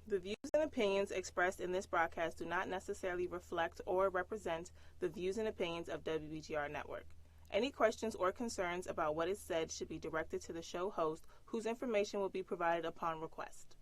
The views and opinions expressed in this broadcast do not necessarily reflect or represent the views and opinions of WBGR Network. Any questions or concerns about what is said should be directed to the show host, whose information will be provided upon request.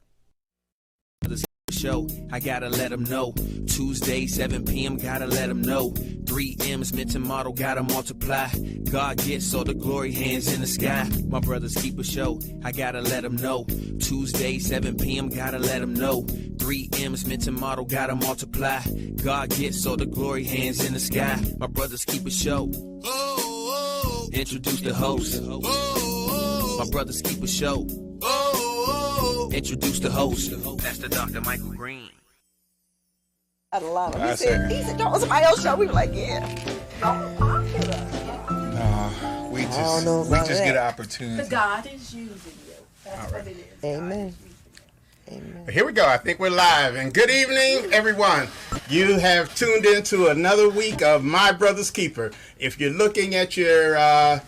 Show, I gotta let them know. Tuesday, 7 p.m., gotta let them know. 3 M's, mental model, gotta multiply. God gets all the glory, hands in the sky. My brothers keep a show, I gotta let them know. Tuesday, 7 p.m., gotta let them know. 3 M's, mental model, gotta multiply. God gets all the glory, hands in the sky. My brothers keep a show. Introduce the host. My brothers keep a show. Introduce the host, Pastor Dr. Michael Green. I love him. He said, don't somebody else show. We were like, yeah. We just get an opportunity. The God is using you. That's what it is. Amen. Amen. Here we go. I think we're live. And good evening, everyone. You have tuned into another week of My Brother's Keeper. If you're looking at your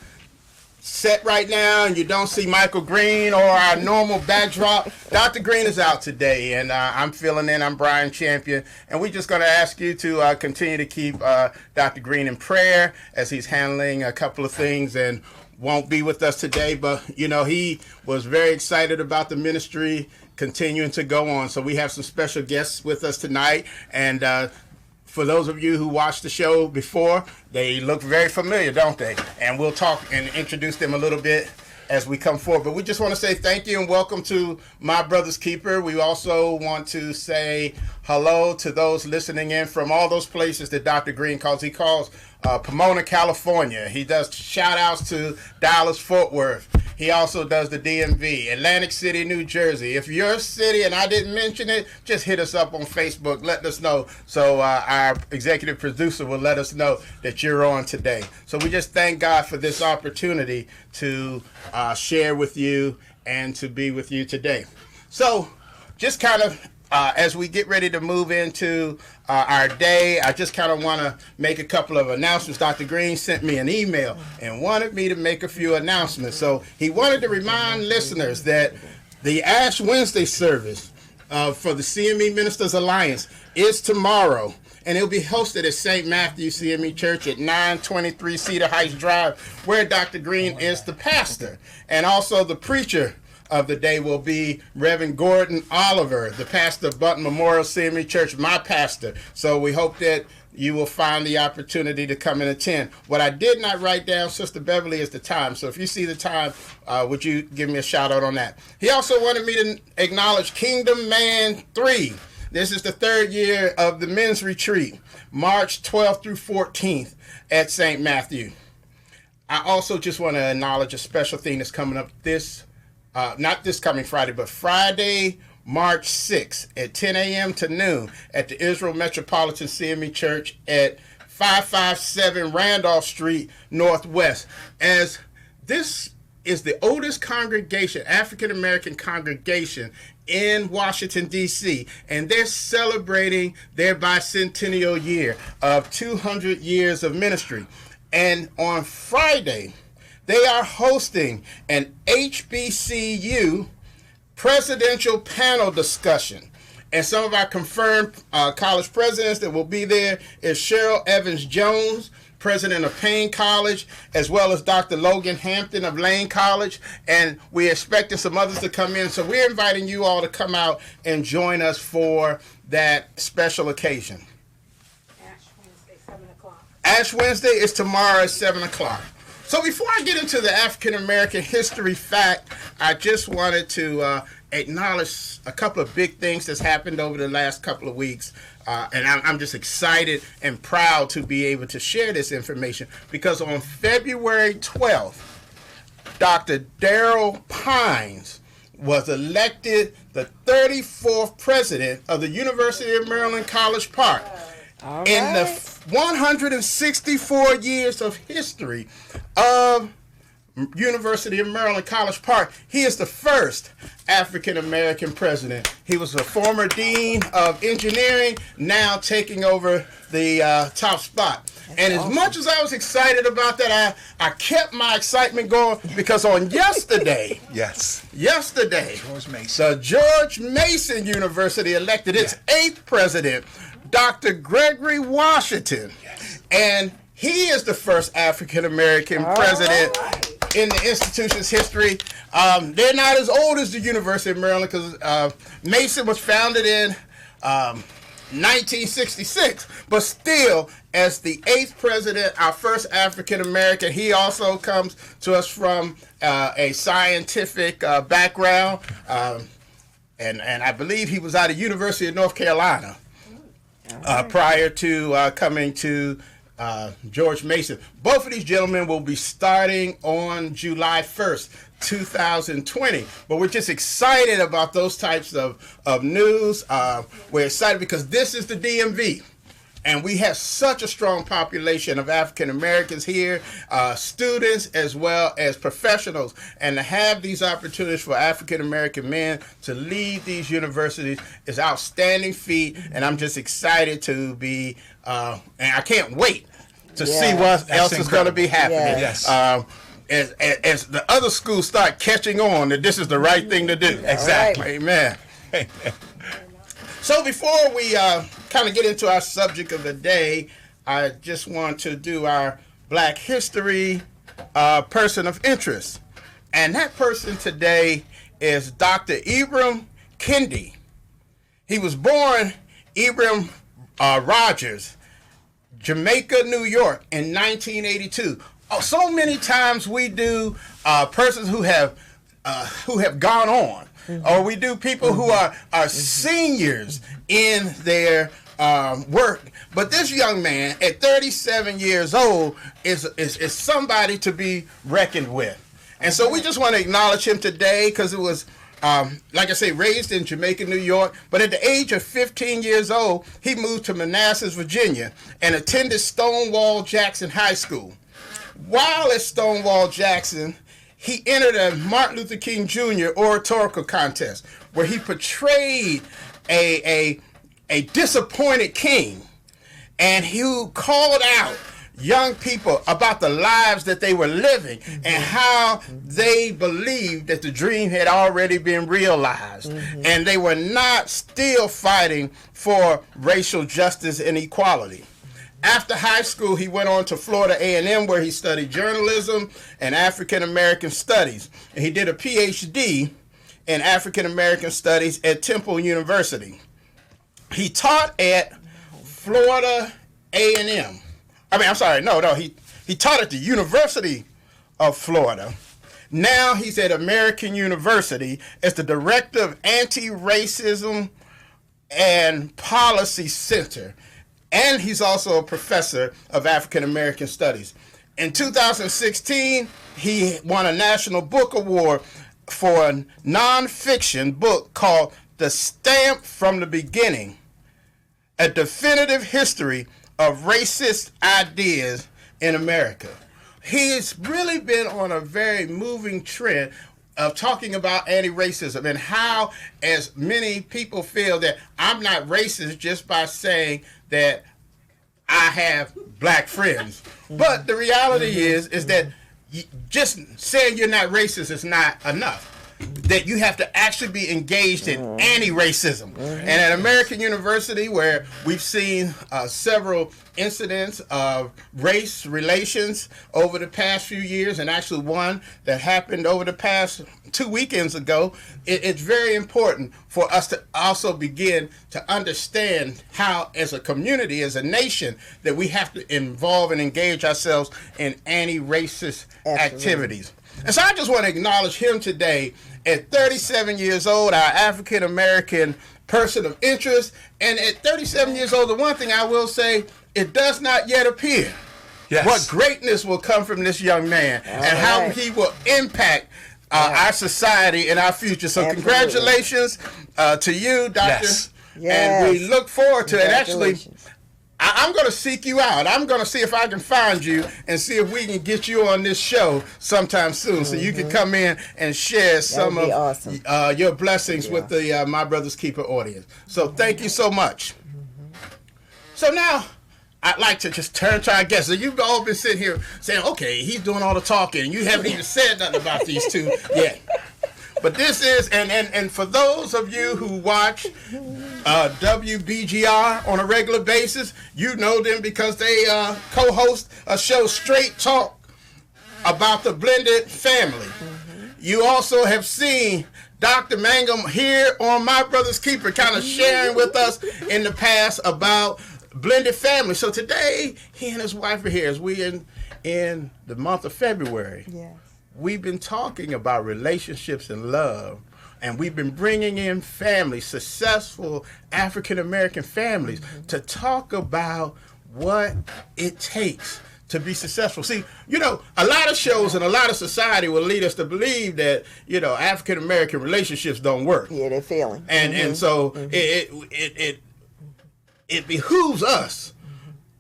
set right now and you don't see Michael Green or our normal backdrop, Dr. Green is out today, and I'm filling in. I'm Bryan Champion, and we're just going to ask you to continue to keep Dr. Green in prayer as he's handling a couple of things and won't be with us today, but you know, he was very excited about the ministry continuing to go on. So we have some special guests with us tonight, and for those of you who watched the show before, they look very familiar, don't they? And we'll talk and introduce them a little bit as we come forward. But we just want to say thank you and welcome to My Brother's Keeper. We also want to say hello to those listening in from all those places that Dr. Green calls. He calls Pomona, California. He does shout outs to Dallas, Fort Worth. He also does the DMV, Atlantic City, New Jersey. If you're a city and I didn't mention it, just hit us up on Facebook. Let us know. So our executive producer will let us know that you're on today. So we just thank God for this opportunity to share with you and to be with you today. So just kind of as we get ready to move into our day, I just kind of want to make a couple of announcements. Dr. Green sent me an email and wanted me to make a few announcements. So he wanted to remind listeners that the Ash Wednesday service for the CME Ministers Alliance is tomorrow, and it'll be hosted at St. Matthew CME Church at 923 Cedar Heights Drive, where Dr. Green is the pastor. And also the preacher of the day will be Reverend Gordon Oliver, the pastor of Button Memorial CME Church, my pastor. So we hope that you will find the opportunity to come and attend. What I did not write down, Sister Beverly, is the time. So if you see the time, would you give me a shout out on that? He also wanted me to acknowledge Kingdom Man 3. This is the third year of the men's retreat, March 12th through 14th at St. Matthew. I also just want to acknowledge a special thing that's coming up not this coming Friday, but Friday, March 6th at 10 a.m. to noon at the Israel Metropolitan CME Church at 557 Randolph Street Northwest. As this is the oldest congregation, African-American congregation in Washington, D.C., and they're celebrating their bicentennial year of 200 years of ministry. And on Friday, they are hosting an HBCU presidential panel discussion. And some of our confirmed college presidents that will be there is Cheryl Evans-Jones, president of Payne College, as well as Dr. Logan Hampton of Lane College. And we're expecting some others to come in. So we're inviting you all to come out and join us for that special occasion. Ash Wednesday, 7 o'clock. Ash Wednesday is tomorrow at 7 o'clock. So before I get into the African American history fact, I just wanted to acknowledge a couple of big things that's happened over the last couple of weeks. And I'm just excited and proud to be able to share this information because on February 12th, Dr. Darrell Pines was elected the 34th president of the University of Maryland College Park. All right. In the 164 years of history of University of Maryland, College Park. He is the first African-American president. He was a former dean of engineering, now taking over the top spot. And as much as I was excited about that, I kept my excitement going because on yesterday, the George Mason University elected its 8th president, Dr. Gregory Washington. Yes. And he is the first African-American president in the institution's history. They're not as old as the University of Maryland because Mason was founded in 1966, but still, as the 8th president, our first African-American, he also comes to us from a scientific background, and I believe he was out of University of North Carolina prior to coming to George Mason. Both of these gentlemen will be starting on July 1st, 2020. But we're just excited about those types of news. We're excited because this is the DMV. And we have such a strong population of African Americans here, students as well as professionals. And to have these opportunities for African American men to lead these universities is outstanding feat. And I'm just excited to be, and I can't wait to see what else is going to be happening. Yes. As the other schools start catching on that this is the right thing to do. Exactly. Right. Amen. So before we kind of get into our subject of the day, I just want to do our Black History person of interest. And that person today is Dr. Ibram Kendi. He was born Ibram Rogers, Jamaica, New York in 1982. Oh, so many times we do persons who have gone on, or we do people who are seniors in their work. But this young man at 37 years old is somebody to be reckoned with. And so we just want to acknowledge him today because it was, like I say, raised in Jamaica, New York. But at the age of 15 years old, he moved to Manassas, Virginia, and attended Stonewall Jackson High School. While at Stonewall Jackson, he entered a Martin Luther King Jr. oratorical contest where he portrayed a disappointed king, and he called out young people about the lives that they were living and how they believed that the dream had already been realized, and they were not still fighting for racial justice and equality. After high school, he went on to Florida A&M, where he studied journalism and African American studies. And he did a PhD in African American studies at Temple University. He taught at Florida A&M. He taught at the University of Florida. Now he's at American University as the director of Anti-Racism and Policy Center. And he's also a professor of African American Studies. In 2016, he won a National Book Award for a nonfiction book called The Stamp from the Beginning, a definitive history of racist ideas in America. He's really been on a very moving trend of talking about anti-racism and how, as many people feel that I'm not racist just by saying that I have black friends. But the reality is that just saying you're not racist is not enough. That you have to actually be engaged in anti-racism. And at American University, where we've seen several incidents of race relations over the past few years, and actually one that happened over the past 2 weekends ago, it's very important for us to also begin to understand how, as a community, as a nation, that we have to involve and engage ourselves in anti-racist activities. And so I just want to acknowledge him today at 37 years old, our African-American person of interest. And at 37 years old, the one thing I will say, it does not yet appear what greatness will come from this young man and how he will impact our society and our future. So congratulations to you, Doctor. Yes. And we look forward to it. Actually, I'm going to seek you out. I'm going to see if I can find you and see if we can get you on this show sometime soon, so you can come in and share some of awesome. Your blessings with the My Brother's Keeper audience. So thank you so much. So now I'd like to just turn to our guests. So you've all been sitting here saying, okay, he's doing all the talking, and you haven't even said nothing about these two yet. But this is, and for those of you who watch WBGR on a regular basis, you know them because they co-host a show, Straight Talk, about the blended family. You also have seen Dr. Mangum here on My Brother's Keeper kind of sharing with us in the past about blended family. So today, he and his wife are here as we in the month of February. Yes. We've been talking about relationships and love, and we've been bringing in families, successful African-American families, to talk about what it takes to be successful. See, a lot of shows and a lot of society will lead us to believe that, African-American relationships don't work. Yeah, they're failing. And so it behooves us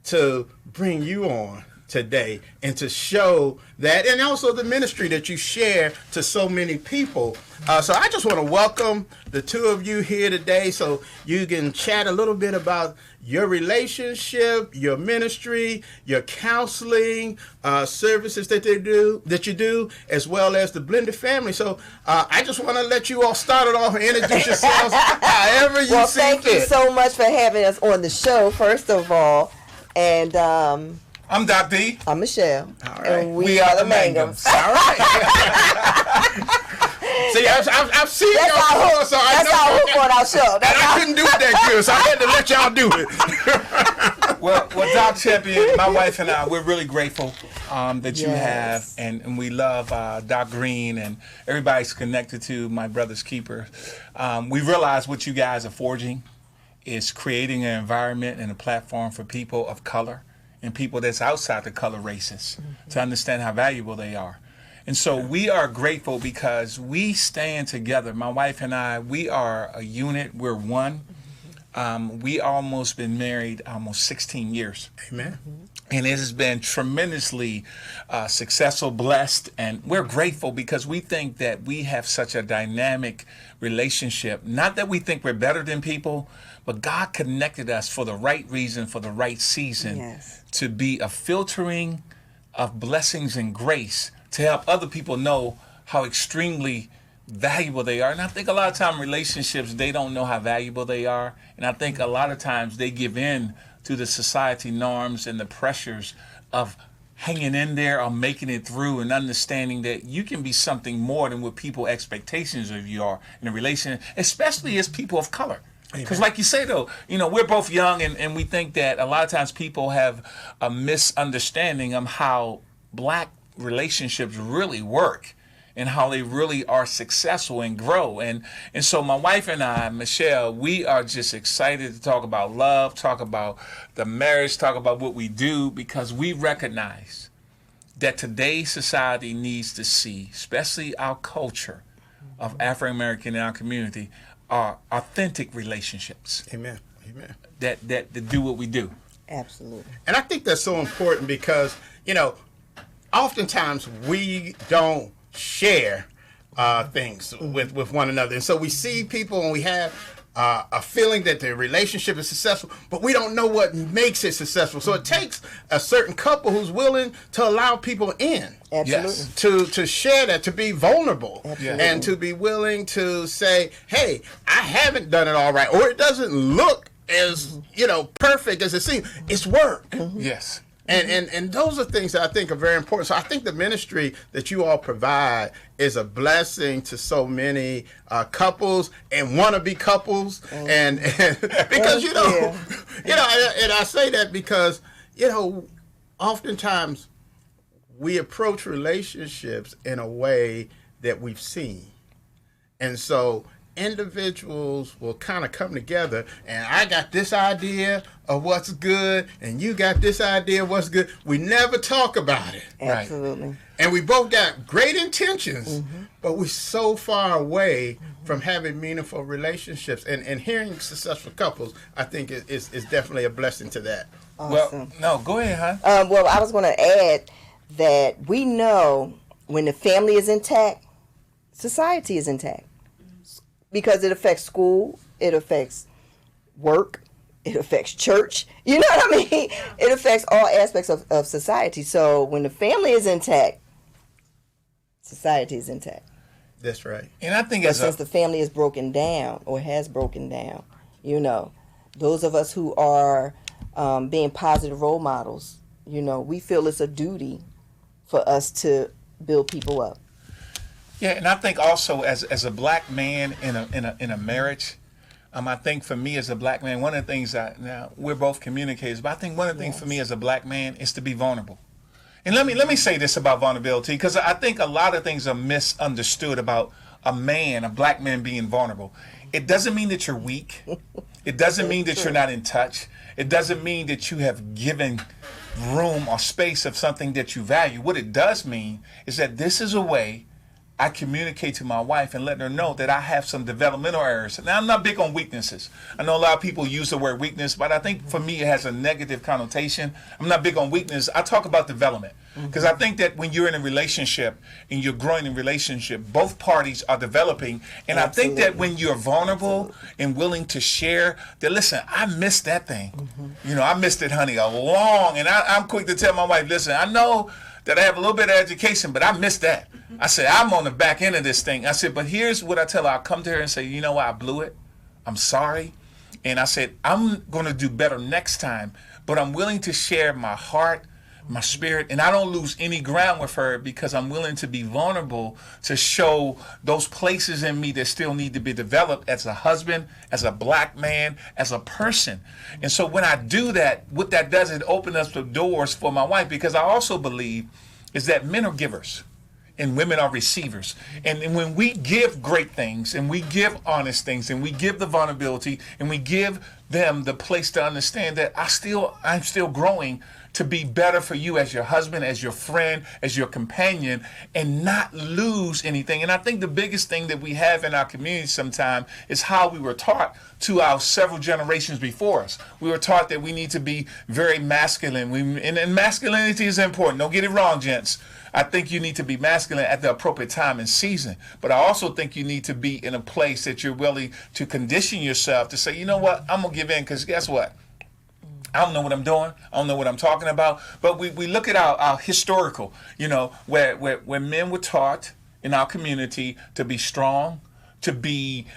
to bring you on today and to show that, and also the ministry that you share to so many people. So I just want to welcome the two of you here today so you can chat a little bit about your relationship, your ministry, your counseling services that you do, as well as the blended family. So I just want to let you all start it off and introduce yourselves however you see fit. Well, thank you so much for having us on the show, first of all. And I'm Doc D. I'm Michelle. All right. And we are the Mangums. All right. See, I've seen That's y'all before, so I that's know. our hook on our show. And I couldn't do it that good, so I had to let y'all do it. Well, Doc Champion, my wife and I, we're really grateful that you have, and we love Doc Green, and everybody's connected to My Brother's Keeper. We realize what you guys are forging is creating an environment and a platform for people of color and people that's outside the color races to understand how valuable they are. And so we are grateful because we stand together. My wife and I, we are a unit. We're one. We almost been married almost 16 years. Amen. And it has been tremendously successful, blessed, and we're grateful because we think that we have such a dynamic relationship. Not that we think we're better than people, but God connected us for the right reason, for the right season, to be a filtering of blessings and grace to help other people know how extremely valuable they are. And I think a lot of time relationships, they don't know how valuable they are. And I think a lot of times they give in to the society norms and the pressures of hanging in there or making it through, and understanding that you can be something more than what people expectations of you are in a relationship, especially as people of color. Because like you say, though, we're both young, and we think that a lot of times people have a misunderstanding of how black relationships really work and how they really are successful and grow. And so my wife and I, Michelle, we are just excited to talk about love, talk about the marriage, talk about what we do, because we recognize that today's society needs to see, especially our culture of African American in our community, are authentic relationships. Amen. Amen. That do what we do. Absolutely. And I think that's so important because, oftentimes we don't share things with one another. And so we see people and we have a feeling that the relationship is successful, but we don't know what makes it successful. So it takes a certain couple who's willing to allow people in. Absolutely. To share that, to be vulnerable, Absolutely. and to be willing to say, hey, I haven't done it all right, or it doesn't look as perfect as it seems. It's work. Yes. And those are things that I think are very important. So I think the ministry that you all provide is a blessing to so many couples and wannabe couples, and because and I say that because oftentimes we approach relationships in a way that we've seen, and so individuals will kind of come together, and I got this idea of what's good, and you got this idea of what's good. We never talk about it. Absolutely. Right? And we both got great intentions, but we're so far away from having meaningful relationships. And hearing successful couples, I think, is definitely a blessing to that. Awesome. Well, no, go ahead, huh? Well, I was going to add that we know when the family is intact, society is intact. Because it affects school, it affects work, it affects church. You know what I mean? It affects all aspects of society. So when the family is intact, society is intact. That's right. And I think But since the family is broken down or has broken down, you know, those of us who are being positive role models, you know, we feel it's a duty for us to build people up. Yeah, and I think also as a black man in a marriage, I think for me as a black man, one of the things now we're both communicators, but I think one of the things for me as a black man is to be vulnerable. And let me say this about vulnerability, because I think a lot of things are misunderstood about a black man being vulnerable. It doesn't mean that you're weak. It doesn't mean that you're not in touch. It doesn't mean that you have given room or space of something that you value. What it does mean is that this is a way I communicate to my wife and let her know that I have some developmental errors. Now, I'm not big on weaknesses. I know a lot of people use the word weakness, but I think for me it has a negative connotation. I'm not big on weakness. I talk about development because I think that when you're in a relationship and you're growing in a relationship, both parties are developing. And I think that when you're vulnerable and willing to share, that listen, I missed that thing. You know, I missed it, honey, and I'm quick to tell my wife, listen, I know that I have a little bit of education, but I missed that. I said, I'm on the back end of this thing. I said, but here's what I tell her. I'll come to her and say, you know what, I blew it. I'm sorry. And I said, I'm going to do better next time, but I'm willing to share my heart, my spirit, and I don't lose any ground with her because I'm willing to be vulnerable to show those places in me that still need to be developed as a husband, as a black man, as a person. And so when I do that, what that does, it opens up the doors for my wife, because I also believe is that men are givers and women are receivers. And when we give great things and we give honest things and we give the vulnerability and we give them the place to understand that I'm still growing to be better for you as your husband, as your friend, as your companion, and not lose anything. And I think the biggest thing that we have in our community sometimes is how we were taught to our several generations before us. We were taught that we need to be very masculine. And masculinity is important. Don't get it wrong, gents. I think you need to be masculine at the appropriate time and season. But I also think you need to be in a place that you're willing to condition yourself to say, you know what, I'm going to give in, because guess what? I don't know what I'm doing. I don't know what I'm talking about. But we look at our historical, you know, where men were taught in our community to be strong, to be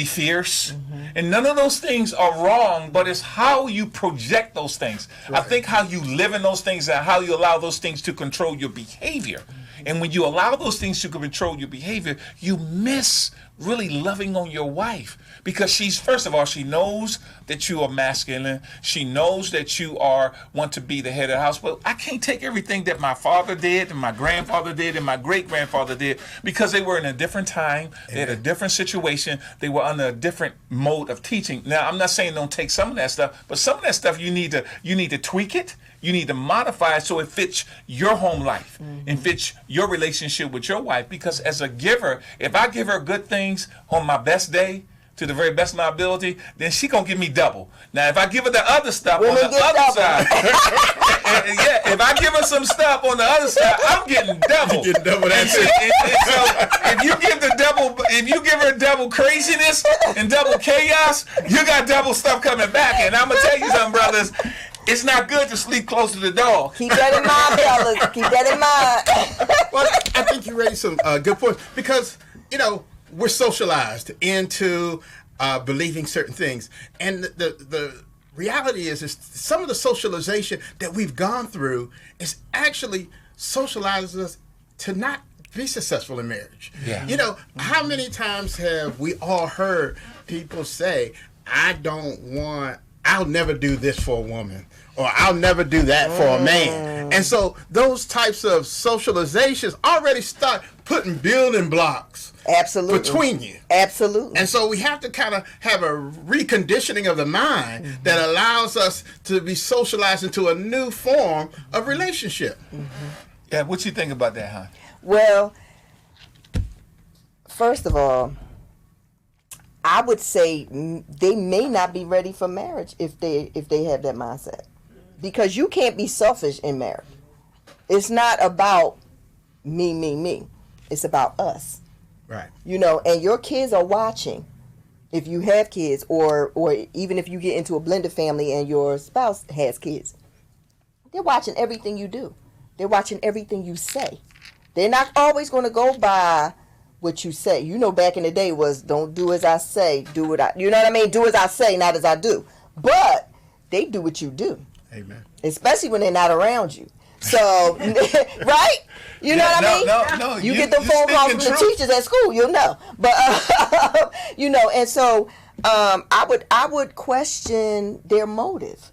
fierce. And none of those things are wrong, but it's how you project those things. Right. I think how you live in those things and how you allow those things to control your behavior. And when you allow those things to control your behavior, you miss really loving on your wife, because first of all, she knows that you are masculine. She knows that you want to be the head of the house. But I can't take everything that my father did and my grandfather did and my great-grandfather did, because they were in a different time. They had a different situation. They were under a different mode of teaching. Now, I'm not saying don't take some of that stuff, but some of that stuff you need to tweak it. You need to modify it so it fits your home life and fits your relationship with your wife. Because as a giver, if I give her good things on my best day, to the very best of my ability, then she gonna give me double. Now, if I give her the other stuff on the other side, if I give her some stuff on the other side, I'm getting double. You're getting double that shit. So if you give her double craziness and double chaos, you got double stuff coming back. And I'm gonna tell you something, brothers. It's not good to sleep close to the dog. Keep that in mind, fellas. Keep that in mind. Well, I think you raised some good points, because, you know, we're socialized into believing certain things. And the reality is some of the socialization that we've gone through is actually socializing us to not be successful in marriage. Yeah. You know, how many times have we all heard people say, I'll never do this for a woman, or I'll never do that for a man. And so those types of socializations already start putting building blocks between you. Absolutely. And so we have to kind of have a reconditioning of the mind that allows us to be socialized into a new form of relationship. Yeah, what you think about that, huh? Well, first of all, I would say they may not be ready for marriage if they have that mindset. because you can't be selfish in marriage. It's not about me. It's about us. Right. You know, and your kids are watching. If you have kids, or even if you get into a blended family and your spouse has kids, they're watching everything you do. They're watching everything you say. They're not always going to go by what you say. You know, back in the day was don't do as I say, do what I, you know what I mean? Do as I say, not as I do. But they do what you do. Amen. Especially when they're not around you. So, right? You know what I mean? No. You get the phone calls from the teachers at school, you'll know. But, you know, and so I would question their motive.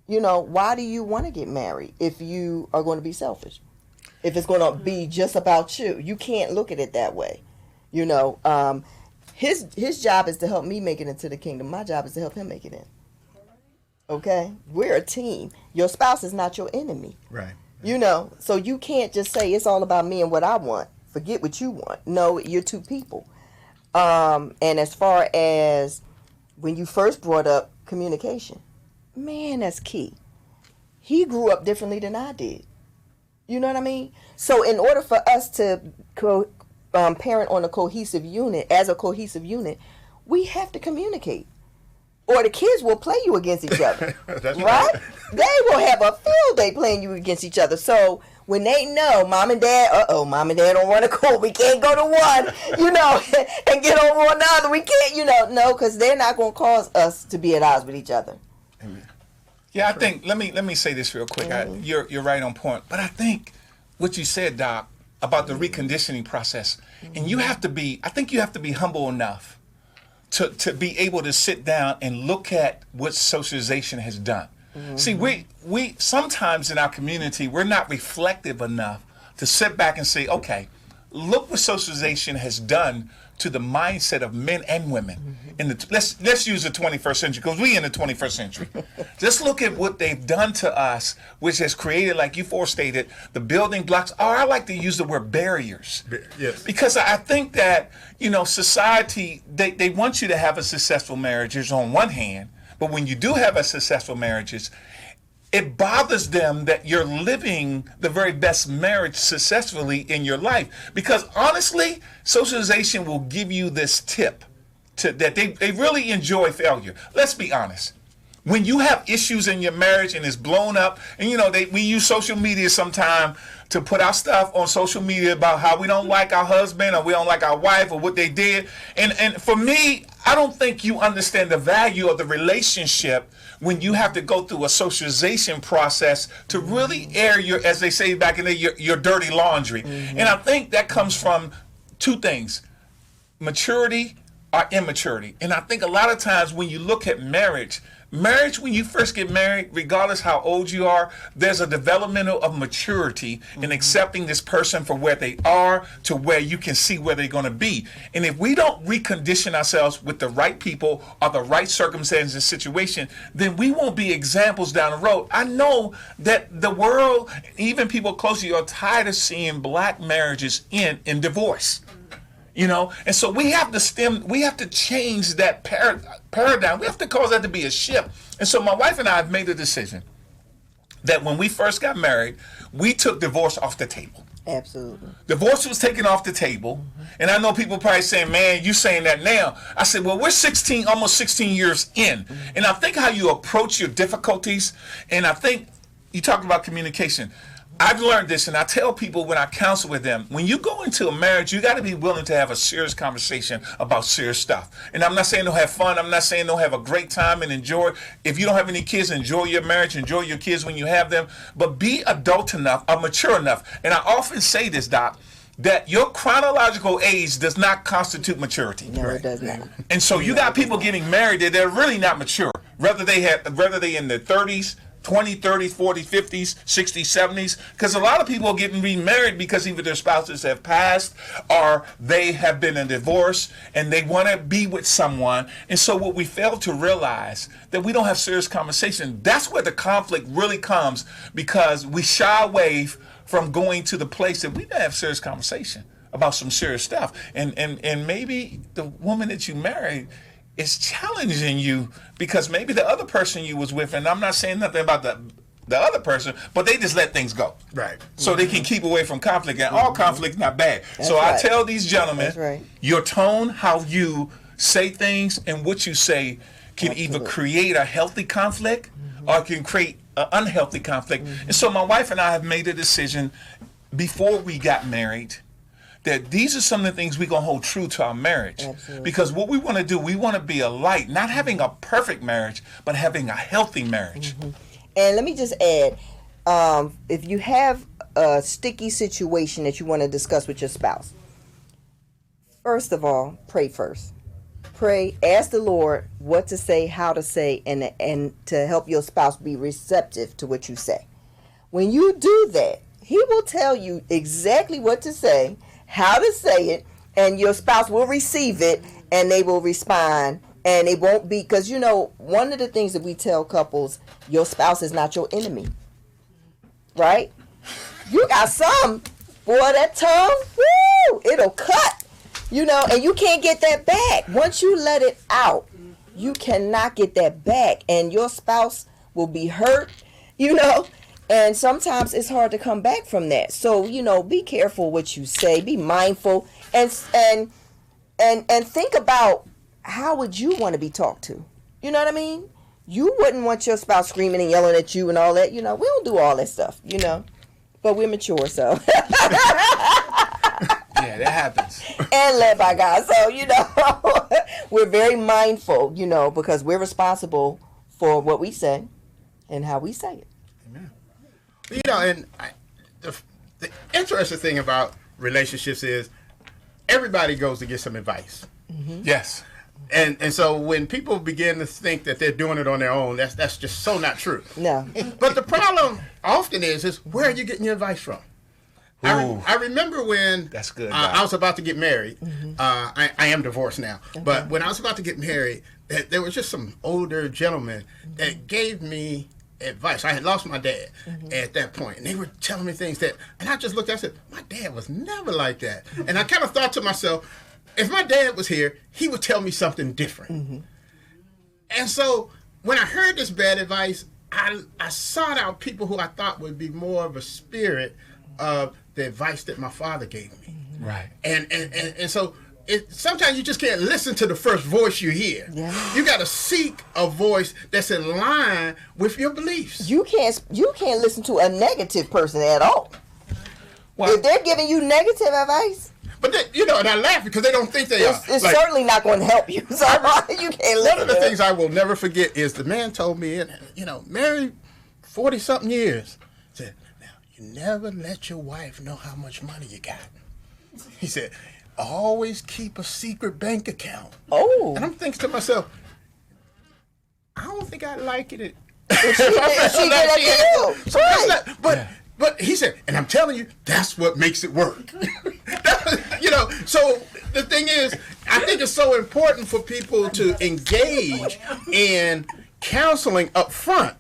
You know, why do you want to get married if you are going to be selfish? If it's going to be just about you, you can't look at it that way. You know, his job is to help me make it into the kingdom. My job is to help him make it in. Okay? We're a team. Your spouse is not your enemy. Right. You know, so you can't just say it's all about me and what I want. Forget what you want. No, you're two people. And as far as when you first brought up communication, man, that's key. He grew up differently than I did. You know what I mean? So in order for us to parent on a cohesive unit, as a cohesive unit, we have to communicate. Or the kids will play you against each other. That's right? They will have a field day playing you against each other. So when they know mom and dad don't want to go, we can't go to one, you know, and get over on the other. We can't, you know, no, because they're not going to cause us to be at odds with each other. Amen. Yeah, I think let me say this real quick. Mm-hmm. You're right on point. But I think what you said, Doc, about the reconditioning process, and you have to be humble enough to be able to sit down and look at what socialization has done. Mm-hmm. See, we sometimes in our community, we're not reflective enough to sit back and say, okay, look what socialization has done to the mindset of men and women. Mm-hmm. Let's use the 21st century, because we in the 21st century. Just look at what they've done to us, which has created, like you forestated, the building blocks. Or I like to use the word barriers. Yes. Because I think that, you know, society, they want you to have a successful marriages on one hand, but when you do have a successful marriages, it bothers them that you're living the very best marriage successfully in your life. Because honestly, socialization will give you this tip that they really enjoy failure. Let's be honest. When you have issues in your marriage and it's blown up, and you know, we use social media sometime to put our stuff on social media about how we don't like our husband or we don't like our wife or what they did. And for me, I don't think you understand the value of the relationship when you have to go through a socialization process to really air your, as they say back in the day, your dirty laundry. Mm-hmm. And I think that comes from two things: maturity or immaturity. And I think a lot of times when you look at marriage, when you first get married, regardless how old you are, there's a developmental of maturity in accepting this person for where they are to where you can see where they're going to be. And if we don't recondition ourselves with the right people or the right circumstances and situation, then we won't be examples down the road. I know that the world, even people close to you, are tired of seeing black marriages end in divorce. You know, and so we have to change that paradigm. We have to cause that to be a shift. And so my wife and I have made a decision that when we first got married, we took divorce off the table. Absolutely. Divorce was taken off the table. And I know people probably saying, man, you saying that now. I said, well, we're almost 16 years in. And I think how you approach your difficulties, and I think you talked about communication. I've learned this, and I tell people when I counsel with them, when you go into a marriage, you got to be willing to have a serious conversation about serious stuff. And I'm not saying don't have fun. I'm not saying don't have a great time and enjoy. If you don't have any kids, enjoy your marriage, enjoy your kids when you have them. But be adult enough or mature enough. And I often say this, Doc, that your chronological age does not constitute maturity. No, it does not. And so you got people getting married that they're really not mature. Whether they in their 30s, 20, 30s, 40s, 50s, 60s, 70s, because a lot of people are getting remarried because either their spouses have passed or they have been in divorce and they want to be with someone. And so what we fail to realize that we don't have serious conversation. That's where the conflict really comes, because we shy away from going to the place that we don't have serious conversation about some serious stuff. And maybe the woman that you married is challenging you because maybe the other person you was with, and I'm not saying nothing about the the other person, but they just let things go. Right. So they can keep away from conflict, and all conflict not bad. So right. I tell these gentlemen, That's right. your tone, how you say things, and what you say can either create a healthy conflict or can create an unhealthy conflict. And so my wife and I have made a decision before we got married that these are some of the things we're going to hold true to our marriage. Absolutely. Because what we want to do, we want to be a light, not having a perfect marriage, but having a healthy marriage. And let me just add, if you have a sticky situation that you want to discuss with your spouse, first of all, pray first. Pray, ask the Lord what to say, how to say, and to help your spouse be receptive to what you say. When you do that, He will tell you exactly what to say, how to say it, and your spouse will receive it, and they will respond. And it won't be, because you know, one of the things that we tell couples, your spouse is not your enemy, right? You got some, boy, that tongue, woo, it'll cut, you know, and you can't get that back. Once you let it out, you cannot get that back, and your spouse will be hurt, you know, and sometimes it's hard to come back from that. So, you know, be careful what you say, be mindful, and think about, how would you want to be talked to? You know what I mean? You wouldn't want your spouse screaming and yelling at you and all that. You know, we don't do all that stuff, you know. But we're mature, so. Yeah, that happens. And led by God. So, you know, we're very mindful, you know, because we're responsible for what we say and how we say it. Amen. You know, and the interesting thing about relationships is everybody goes to get some advice. Yes. And so when people begin to think that they're doing it on their own, that's just so not true. No. But the problem often is where are you getting your advice from? I remember when That's good, I was about to get married. I am divorced now. Okay. But when I was about to get married, there was just some older gentlemen that gave me advice. I had lost my dad at that point, and they were telling me things and I just looked at it and said, my dad was never like that. And I kind of thought to myself, if my dad was here, he would tell me something different. And so when I heard this bad advice, I sought out people who I thought would be more of a spirit of the advice that my father gave me. Right. And so sometimes you just can't listen to the first voice you hear. Yeah. You got to seek a voice that's in line with your beliefs. You can't listen to a negative person at all. Well, if they're giving you negative advice, but they, you know, and I laugh because they don't think they are. It's like, certainly not going to help you. So you can't listen. One of the things I will never forget is the man told me, you know, married 40-something years, said, now, you never let your wife know how much money you got. He said, always keep a secret bank account. Oh. And I'm thinking to myself, I don't think I like it. But he said, and I'm telling you, that's what makes it work. You know, so the thing is, I think it's so important for people to engage in counseling up front.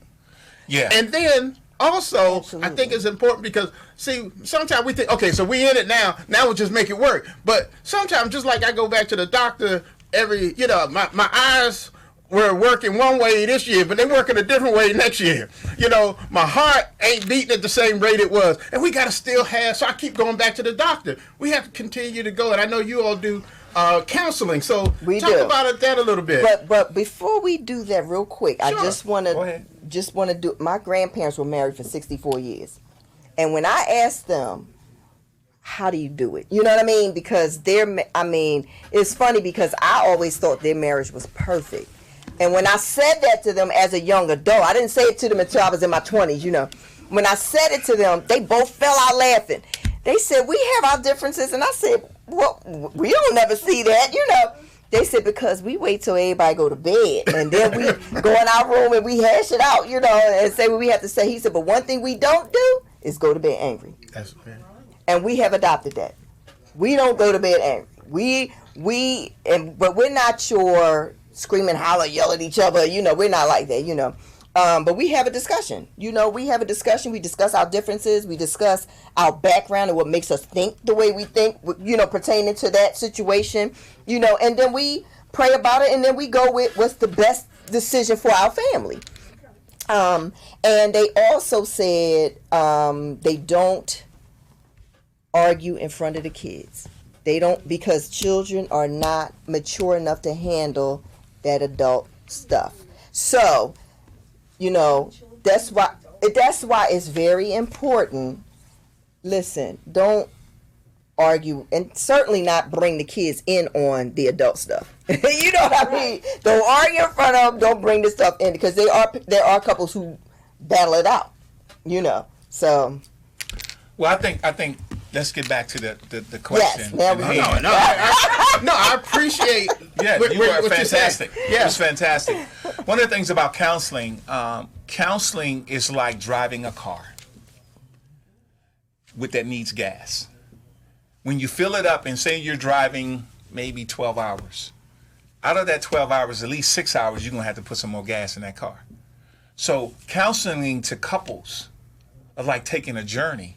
Yeah. And then also, Absolutely. I think it's important because, see, sometimes we think, okay, so we in it now we'll just make it work. But sometimes, just like I go back to the doctor you know, my eyes were working one way this year, but they're working a different way next year. You know, my heart ain't beating at the same rate it was. And we got to still so I keep going back to the doctor. We have to continue to go. And I know you all do counseling. So talk about that a little bit. But before we do that real quick, Sure. I just want to do, my grandparents were married for 64 years. And when I asked them, how do you do it? You know what I mean? Because it's funny because I always thought their marriage was perfect. And when I said that to them as a young adult, I didn't say it to them until I was in my 20s, you know. When I said it to them, they both fell out laughing. They said, we have our differences. And I said, well, we don't never see that, you know. They said, because we wait till everybody go to bed. And then we go in our room and we hash it out, you know, and say what we have to say. He said, but one thing we don't do is go to bed angry. That's fair. And we have adopted that. We don't go to bed angry. But we're not your screaming, holler, yell at each other. You know, we're not like that, you know. But we have a discussion. You know, we have a discussion. We discuss our differences. We discuss our background and what makes us think the way we think, you know, pertaining to that situation, you know. And then we pray about it, and then we go with what's the best decision for our family. And they also said they don't argue in front of the kids. They don't, because children are not mature enough to handle that adult stuff. So, that's why it's very important. Listen, don't argue, and certainly not bring the kids in on the adult stuff. You know what I mean? Don't argue in front of them. Don't bring this stuff in, because there are couples who battle it out. So. Well, I think. Let's get back to the question. Yes, I appreciate. Yeah, you were fantastic. Yeah. It was fantastic. One of the things about counseling, counseling is like driving a car that needs gas. When you fill it up and say you're driving maybe 12 hours, out of that 12 hours, at least 6 hours, you're going to have to put some more gas in that car. So counseling to couples are like taking a journey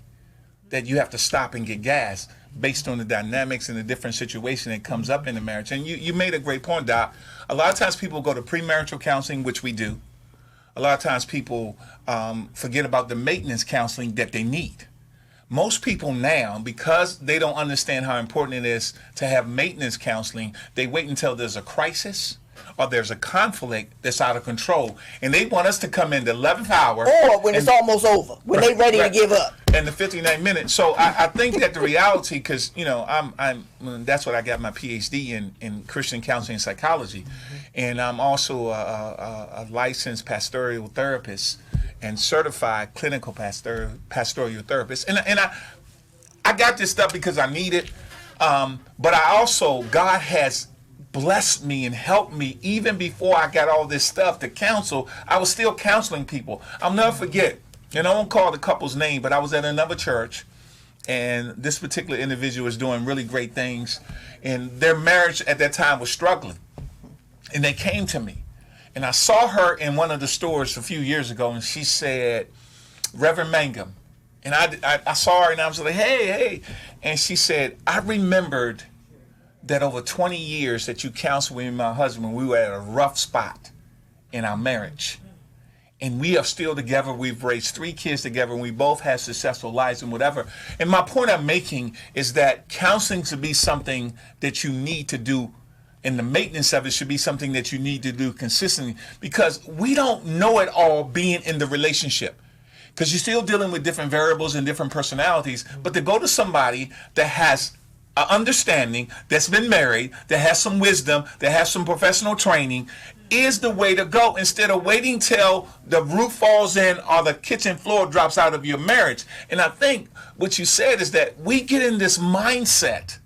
that you have to stop and get gas based on the dynamics and the different situation that comes up in the marriage. And you made a great point, Doc. A lot of times people go to premarital counseling, which we do. A lot of times people forget about the maintenance counseling that they need. Most people now, because they don't understand how important it is to have maintenance counseling, they wait until there's a crisis or there's a conflict that's out of control, and they want us to come in the 11th hour, or when it's almost over, when they're ready to give up, and the 59 minutes. So I think that the reality, because I'm that's what I got my PhD in Christian counseling and psychology, and I'm also a licensed pastoral therapist and certified clinical pastoral therapist, and I got this stuff because I need it, but I also, God has blessed me and helped me. Even before I got all this stuff to counsel, I was still counseling people. I'll never forget, and I won't call the couple's name, but I was at another church, and this particular individual was doing really great things, and their marriage at that time was struggling, and they came to me, and I saw her in one of the stores a few years ago, and she said, Reverend Mangum, and I saw her, and I was like, hey, and she said, I remembered that over 20 years that you counseled me and my husband when we were at a rough spot in our marriage. And we are still together. We've raised 3 kids together, and we both have successful lives and whatever. And my point I'm making is that counseling should be something that you need to do, and the maintenance of it should be something that you need to do consistently, because we don't know it all being in the relationship. Because you're still dealing with different variables and different personalities, but to go to somebody that has an understanding, that's been married, that has some wisdom, that has some professional training, is the way to go, instead of waiting till the roof falls in or the kitchen floor drops out of your marriage. And I think what you said is that we get in this mindset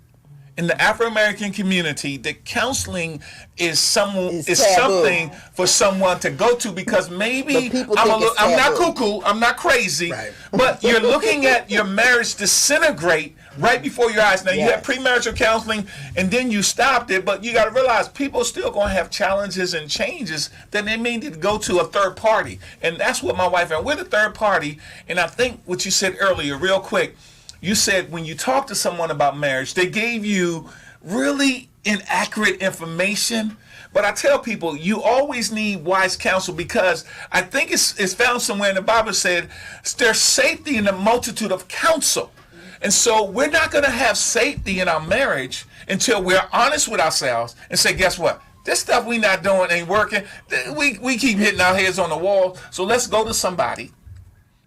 in the Afro-American community that counseling is something for someone to go to, because maybe I'm not cuckoo, I'm not crazy, right, but you're looking at your marriage disintegrate right before your eyes. Now, you have premarital counseling, and then you stopped it, but you got to realize people are still going to have challenges and changes that they may need to go to a third party. And that's what my wife and we're the third party. And I think what you said earlier, real quick, you said when you talk to someone about marriage, they gave you really inaccurate information. But I tell people, you always need wise counsel, because I think it's found somewhere in the Bible said there's safety in the multitude of counsel. And so we're not going to have safety in our marriage until we're honest with ourselves and say, guess what? This stuff we not doing ain't working. We keep hitting our heads on the wall. So let's go to somebody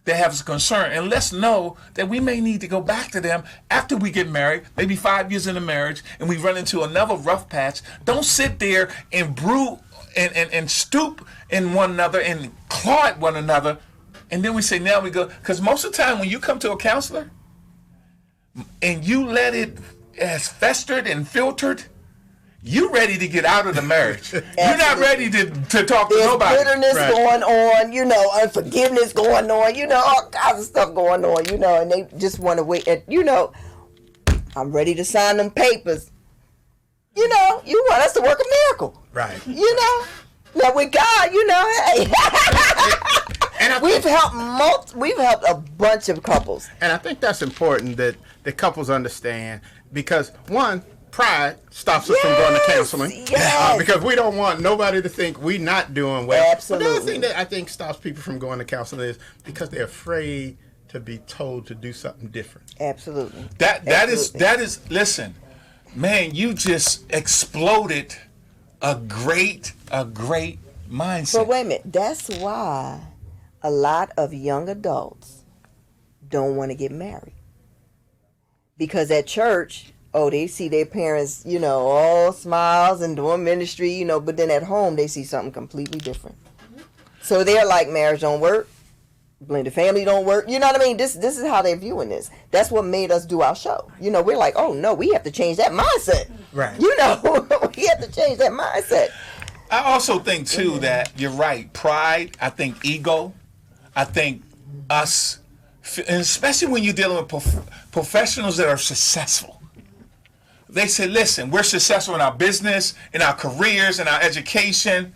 that has a concern, and let's know that we may need to go back to them after we get married, maybe 5 years in the marriage, and we run into another rough patch. Don't sit there and brew and stoop in one another and claw at one another, and then we say, now we go. Because most of the time when you come to a counselor and you let it as festered and filtered, you ready to get out of the marriage. You're not ready to talk to nobody. There's bitterness going on, unforgiveness going on, all kinds of stuff going on, and they just want to wait. I'm ready to sign them papers. You want us to work a miracle. Right. Now with God, hey. And we've helped a bunch of couples. And I think that's important that the couples understand, because one, pride stops us from going to counseling. Yes. Because we don't want nobody to think we're not doing well. Absolutely. But the other thing that I think stops people from going to counseling is because they're afraid to be told to do something different. Absolutely. That is. Listen, man, you just exploded a great mindset. But wait a minute. That's why a lot of young adults don't want to get married. Because at church, they see their parents, all smiles and doing ministry, but then at home they see something completely different. So they're like, marriage don't work, blended family don't work. You know what I mean? This is how they're viewing this. That's what made us do our show. We're like, oh no, we have to change that mindset. Right. We have to change that mindset. I also think too that you're right. Pride, I think ego, I think us, and especially when you're dealing with professionals that are successful. They say, listen, we're successful in our business, in our careers, in our education.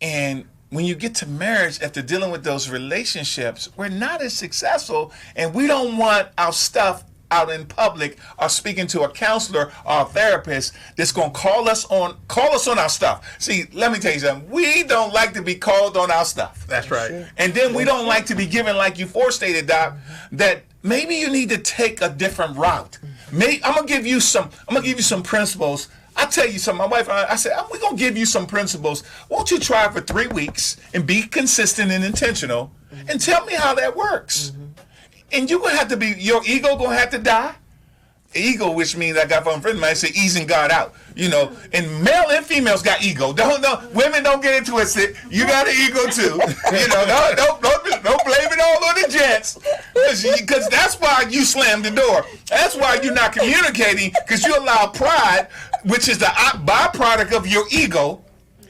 And when you get to marriage, after dealing with those relationships, we're not as successful, and we don't want our stuff out in public or speaking to a counselor or a therapist that's going to call us on our stuff. See, let me tell you something. We don't like to be called on our stuff. That's right. And then we don't like to be given, like you forestated, Doc, that maybe you need to take a different route. I'm gonna give you some principles. I tell you something. My wife and I said, we're gonna give you some principles. Won't you try for 3 weeks and be consistent and intentional, and tell me how that works? And you're gonna have to your ego gonna have to die. Ego, which means I got from a friend of mine, say easing God out. And male and females got ego. Women don't get into it. You got an ego too. Don't blame it all on the gents, because that's why you slammed the door. That's why you're not communicating, because you allow pride, which is the byproduct of your ego,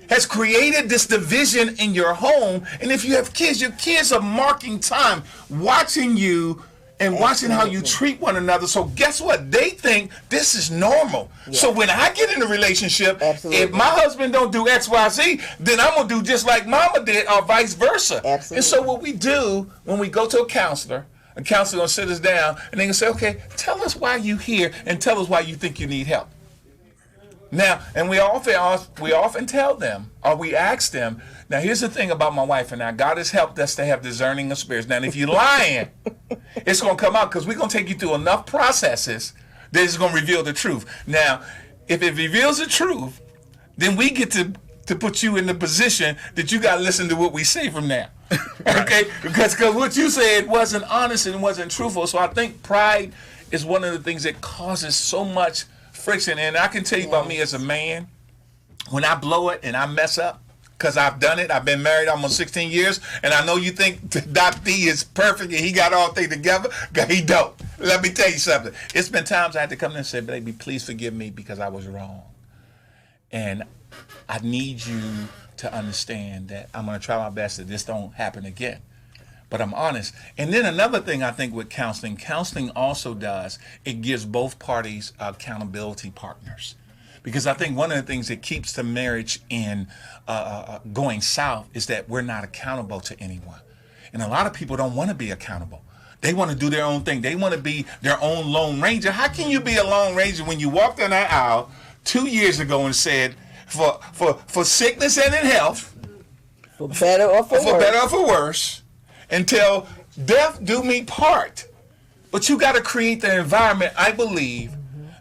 has created this division in your home. And if you have kids, your kids are marking time, watching you and watching how you treat one another. So guess what? They think this is normal. Yeah. So when I get in a relationship, if my husband don't do X, Y, Z, then I'm going to do just like mama did, or vice versa. Absolutely. And so what we do when we go to a counselor going to sit us down, and they can say, okay, tell us why you here, and tell us why you think you need help. Now, and we often tell them, or we ask them, now here's the thing about my wife and I, God has helped us to have discerning of spirits. Now, if you're lying, it's going to come out, because we're going to take you through enough processes that it's going to reveal the truth. Now, if it reveals the truth, then we get to put you in the position that you got to listen to what we say from now. Okay? Because what you said wasn't honest and wasn't truthful. So I think pride is one of the things that causes so much friction. And I can tell you about me as a man, when I blow it and I mess up, because I've done it. I've been married almost 16 years, and I know you think Doc D is perfect and he got all things together. He don't. Let me tell you something. It's been times I had to come in and say, baby, please forgive me because I was wrong. And I need you to understand that I'm going to try my best that this don't happen again. But I'm honest. And then another thing I think with counseling also does, it gives both parties accountability partners. Because I think one of the things that keeps the marriage in going south is that we're not accountable to anyone. And a lot of people don't want to be accountable. They want to do their own thing. They want to be their own Lone Ranger. How can you be a Lone Ranger when you walked down that aisle 2 years ago and said, for sickness and in health, for better or for worse, until death do me part. But you got to create the environment, I believe,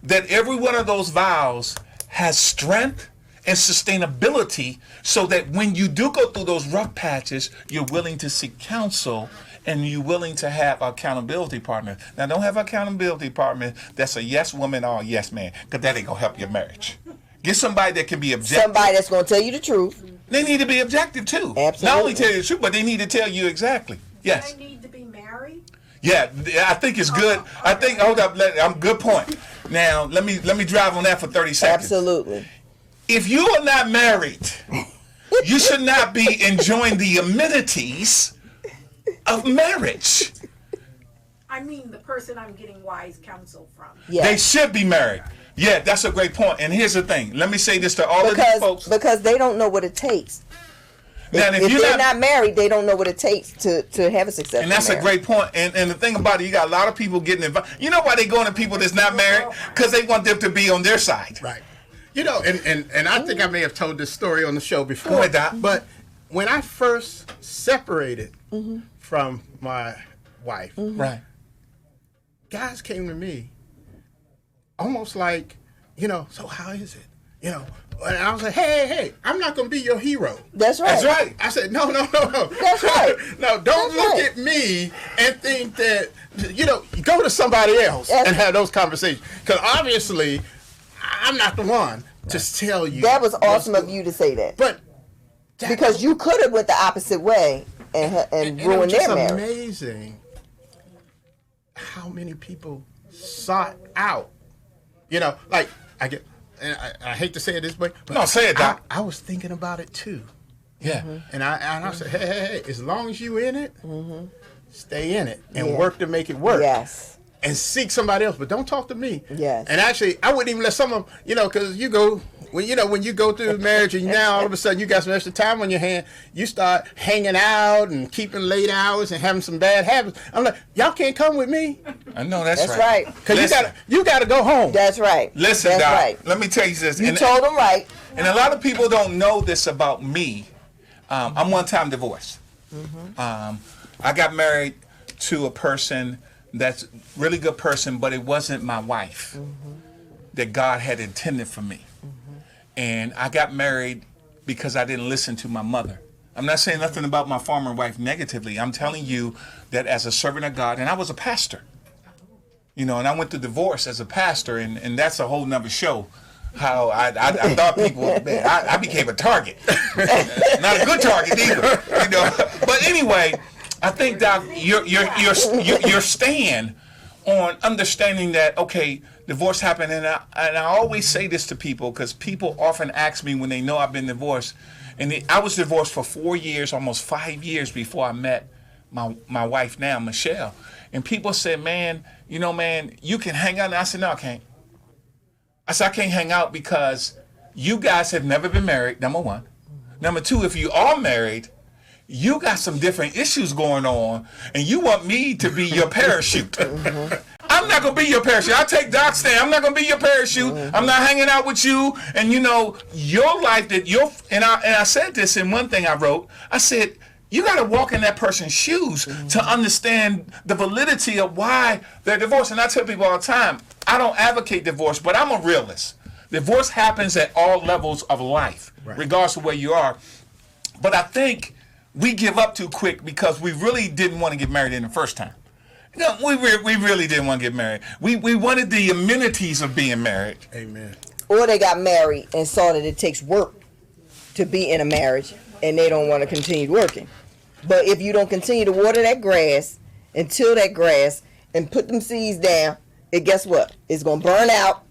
that every one of those vows has strength and sustainability, so that when you do go through those rough patches, you're willing to seek counsel and you're willing to have an accountability partner. Now, don't have an accountability partner that's a yes woman or a yes man, because that ain't going to help your marriage. Get somebody that can be objective. Somebody that's going to tell you the truth. They need to be objective too. Absolutely. Not only tell you the truth, but they need to tell you exactly. Yes. Do they need to be married? Yeah, I think it's good. I think, hold up, good point. Now, let me drive on that for 30 seconds. Absolutely. If you are not married, you should not be enjoying the amenities of marriage. I mean the person I'm getting wise counsel from. Yes. They should be married. Yeah, that's a great point. And here's the thing. Let me say this to all of these folks. Because they don't know what it takes. If they're not married, they don't know what it takes to have a successful And that's marriage. a great point. And the thing about it, you got a lot of people getting involved. You know why they going to people that's not married? Because they want them to be on their side. Right. You know, and I think I may have told this story on the show before. Go ahead, Doc. But when I first separated from my wife, Right. guys came to me almost like, you know, so how is it? You know, and I was like, hey, I'm not going to be your hero. That's right. That's right. I said, no. That's right. No, don't That's look right. at me and think that, you know, go to somebody else and have those conversations. Because obviously, I'm not the one to tell you. That was awesome of you to say that. But Because you could have went the opposite way and ruined it was their just marriage. amazing how many people sought out. You know, like, and I hate to say it this way, but No, say it, Doc. I was thinking about it too. Yeah. And I said, hey, as long as you in it, stay in it and work to make it work. Yes. And seek somebody else, but don't talk to me. Yes. And actually, I wouldn't even let some of them, you know, because when you go through marriage and now all of a sudden you got some extra time on your hand, you start hanging out and keeping late hours and having some bad habits. I'm like, y'all can't come with me I know that's That's right. right. because you gotta go home. That's right. Listen, That's Doc, right. let me tell you this. You and, told them right. and a lot of people don't know this about me. I'm one-time divorced. I got married to a person that's really good person, but it wasn't my wife that God had intended for me. And I got married because I didn't listen to my mother. I'm not saying nothing about my former wife negatively. I'm telling you that as a servant of God, and I was a pastor, you know, and I went through divorce as a pastor, and that's a whole nother show. How I thought people, man, I became a target. Not a good target either, you know. But anyway, I think, Doc, your stand on understanding that, okay, divorce happened, and I always say this to people because people often ask me when they know I've been divorced, and I was divorced for 4 years, almost 5 years before I met my wife now, Michelle, and people said, man, you can hang out, and I said, no, I can't. I said, I can't hang out because you guys have never been married, number one. Number two, if you are married, you got some different issues going on, and you want me to be your parachute. I'm not going to be your parachute. I take Doc's stand. I'm not going to be your parachute. I'm not hanging out with you. And, your life and I said this in one thing I wrote. I said, you got to walk in that person's shoes to understand the validity of why they're divorced. And I tell people all the time, I don't advocate divorce, but I'm a realist. Divorce happens at all levels of life, regardless of where you are. But I think we give up too quick because we really didn't want to get married in the first time. We really didn't want to get married. We wanted the amenities of being married. Amen. Or they got married and saw that it takes work to be in a marriage, and they don't want to continue working. But if you don't continue to water that grass and till that grass and put them seeds down, and guess what? It's going to burn out,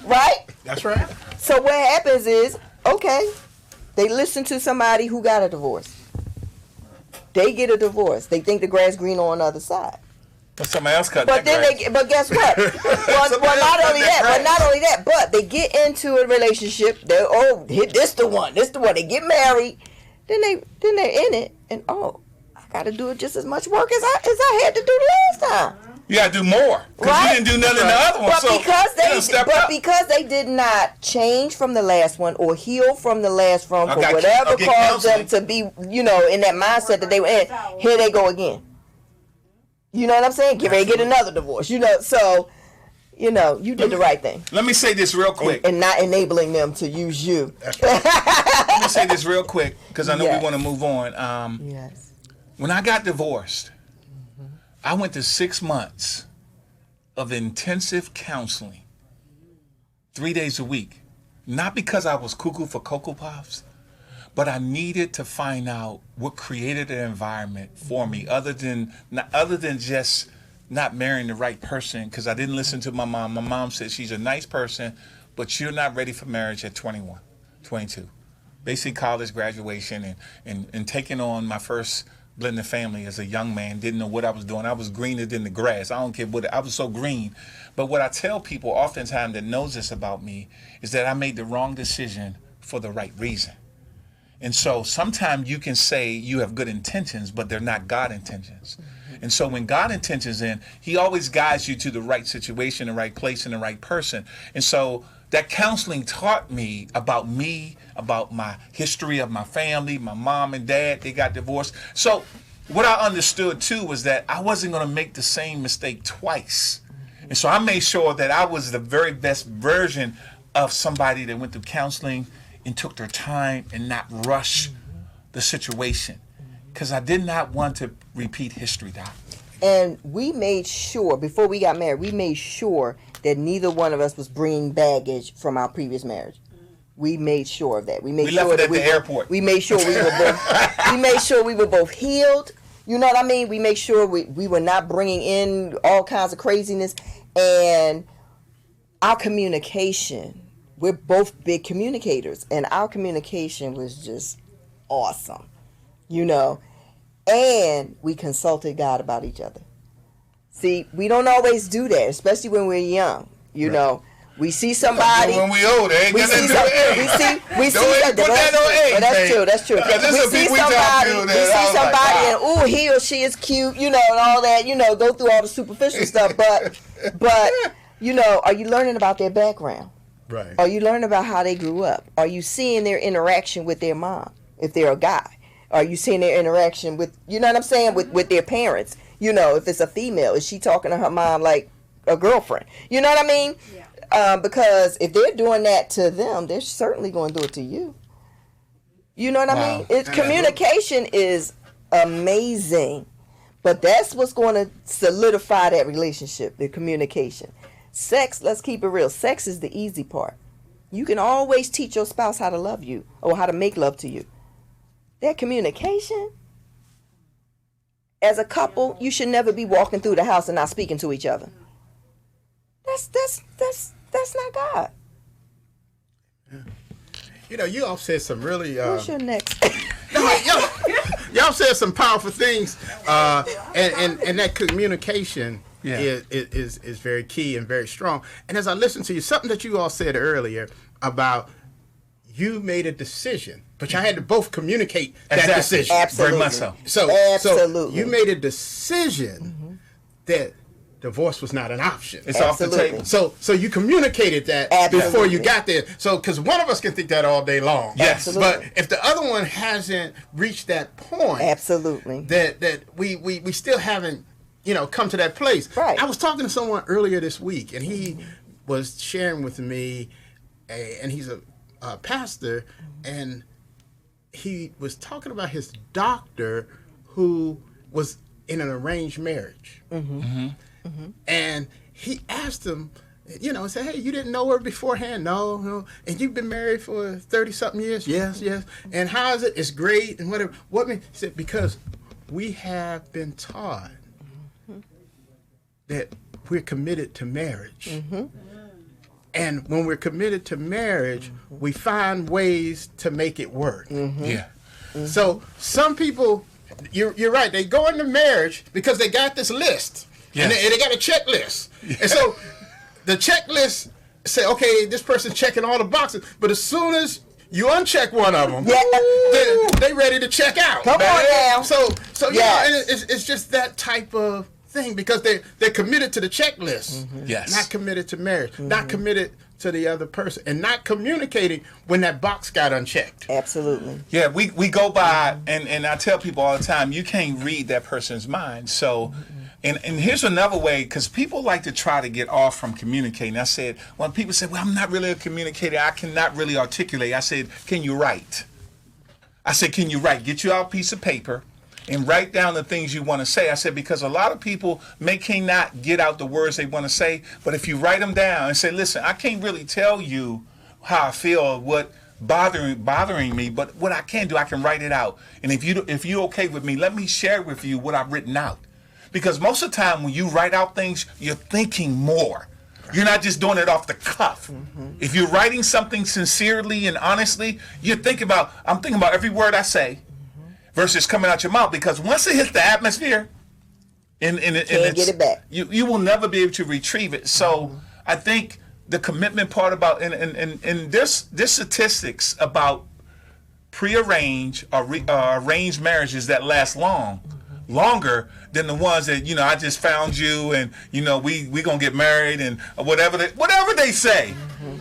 right? That's right. So what happens is, okay, they listen to somebody who got a divorce. They get a divorce. They think the grass green on the other side. But somebody else cut But that then grass. but guess what? Not only that, but they get into a relationship. This the one. They get married. Then they're in it, and I got to do it just as much work as I had to do the last time. You got to do more because you didn't do nothing in the other one. Because they did not change from the last one or heal from the last one for whatever caused them to be, in that mindset that they were in. Here they go again. You know what I'm saying? Get ready to get another divorce. So, you did the right thing. Let me say this real quick. And not enabling them to use you. Let me say this real quick because I know we want to move on. Yes. When I got divorced, I went to 6 months of intensive counseling, 3 days a week. Not because I was cuckoo for Cocoa Puffs, but I needed to find out what created an environment for me other than just not marrying the right person, because I didn't listen to my mom. My mom said she's a nice person, but you're not ready for marriage at 21, 22. Basically college graduation and taking on my first blended family as a young man, didn't know what I was doing. I was greener than the grass. I don't care I was so green. But what I tell people oftentimes that knows this about me is that I made the wrong decision for the right reason. And so sometimes you can say you have good intentions, but they're not God intentions. And so when God intentions in, he always guides you to the right situation, the right place, and the right person. And so that counseling taught me, about my history of my family, my mom and dad, they got divorced. So what I understood too was that I wasn't going to make the same mistake twice. And so I made sure that I was the very best version of somebody that went through counseling and took their time and not rush the situation. Because I did not want to repeat history, Doc. And we made sure, before we got married, we made sure that neither one of us was bringing baggage from our previous marriage. We made sure of that. We left it at the airport. We made sure we were both. We made sure we were both healed. You know what I mean? We made sure we were not bringing in all kinds of craziness, and our communication. We're both big communicators, and our communication was just awesome. You know, and we consulted God about each other. See, we don't always do that, especially when we're young. You know, we see somebody. When we older, ain't we got see nothing to do with age. we see Don't put that on age, but that's babe. true. That's true. We see somebody, and ooh, he or she is cute, you know, and all that. You know, go through all the superficial stuff. But you know, are you learning about their background? Right. Are you learning about how they grew up? Are you seeing their interaction with their mom, if they're a guy? Are you seeing their interaction with, you know what I'm saying, with their parents? You know, if it's a female, is she talking to her mom like a girlfriend? You know what I mean? Yeah. Because if they're doing that to them, they're certainly going to do it to you. You know what I mean? Communication is amazing, but that's what's going to solidify that relationship, the communication. Sex, let's keep it real. Sex is the easy part. You can always teach your spouse how to love you or how to make love to you. That communication, as a couple, you should never be walking through the house and not speaking to each other. That's not God. Yeah. You know, you all said some really. What's your next? Y'all said some powerful things, and that communication is very key and very strong. And as I listened to you, something that you all said earlier about you made a decision, but y'all had to both communicate that decision. Absolutely. Very much so. So you made a decision that divorce was not an option. It's off the table. So you communicated that before you got there. So because one of us can think that all day long. Yes. Absolutely. But if the other one hasn't reached that point, absolutely, that we still haven't, you know, come to that place. Right. I was talking to someone earlier this week, and he was sharing with me, and he's a pastor, and he was talking about his doctor who was in an arranged marriage. And he asked him, you know, said, hey, you didn't know her beforehand? No. And you've been married for 30-something years? Yes. And how is it? It's great and whatever. He said, because we have been taught that we're committed to marriage. And when we're committed to marriage, we find ways to make it work. So some people, you're right, they go into marriage because they got this list. And they got a checklist. And so the checklist say, okay, this person's checking all the boxes. But as soon as you uncheck one of them, they ready to check out. Come on now. So you know, and it's just that type of thing, because they're committed to the checklist. Not committed to marriage. Not committed to the other person, and not communicating when that box got unchecked. Absolutely. Yeah, we go by, and I tell people all the time, you can't read that person's mind. So, and here's another way, because people like to try to get off from communicating. I said, when people say, well, I'm not really a communicator, I cannot really articulate. I said, can you write? I said, can you write? Get you out a piece of paper and write down the things you want to say. I said, because a lot of people cannot get out the words they want to say, but if you write them down and say, listen, I can't really tell you how I feel or what bothering me, but what I can do, I can write it out. And if you're okay with me, let me share with you what I've written out. Because most of the time when you write out things, you're thinking more. You're not just doing it off the cuff. If you're writing something sincerely and honestly, I'm thinking about every word I say versus coming out your mouth. Because once it hits the atmosphere, can't get it back. You will never be able to retrieve it. So I think the commitment part about, and there's statistics about prearranged or arranged marriages that last longer than the ones that, I just found you and, we gonna get married and whatever they say.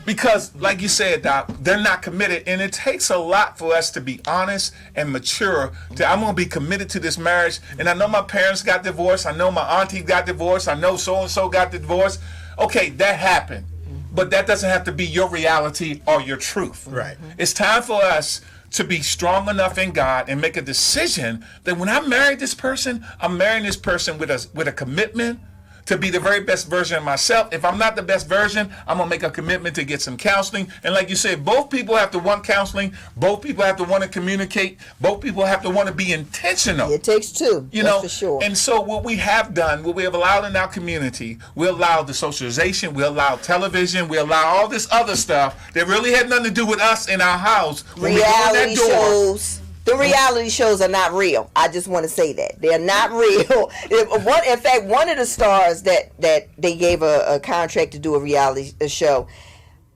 Because like you said, Doc, they're not committed, and it takes a lot for us to be honest and mature. I'm gonna be committed to this marriage, and I know my parents got divorced, I know my auntie got divorced, I know so-and-so got divorced. Okay, that happened. But that doesn't have to be your reality or your truth. Right. It's time for us to be strong enough in God and make a decision that when I marry this person, I'm marrying this person with a commitment to be the very best version of myself. If I'm not the best version, I'm going to make a commitment to get some counseling. And like you said, both people have to want counseling. Both people have to want to communicate. Both people have to want to be intentional. It takes two, that's for sure. And so what we have done, what we have allowed in our community, we allow the socialization, we allow television, we allow all this other stuff that really had nothing to do with us in our house. When Reality shows. The reality shows are not real. I just want to say that. They're not real. In fact, one of the stars that they gave a contract to do a reality show,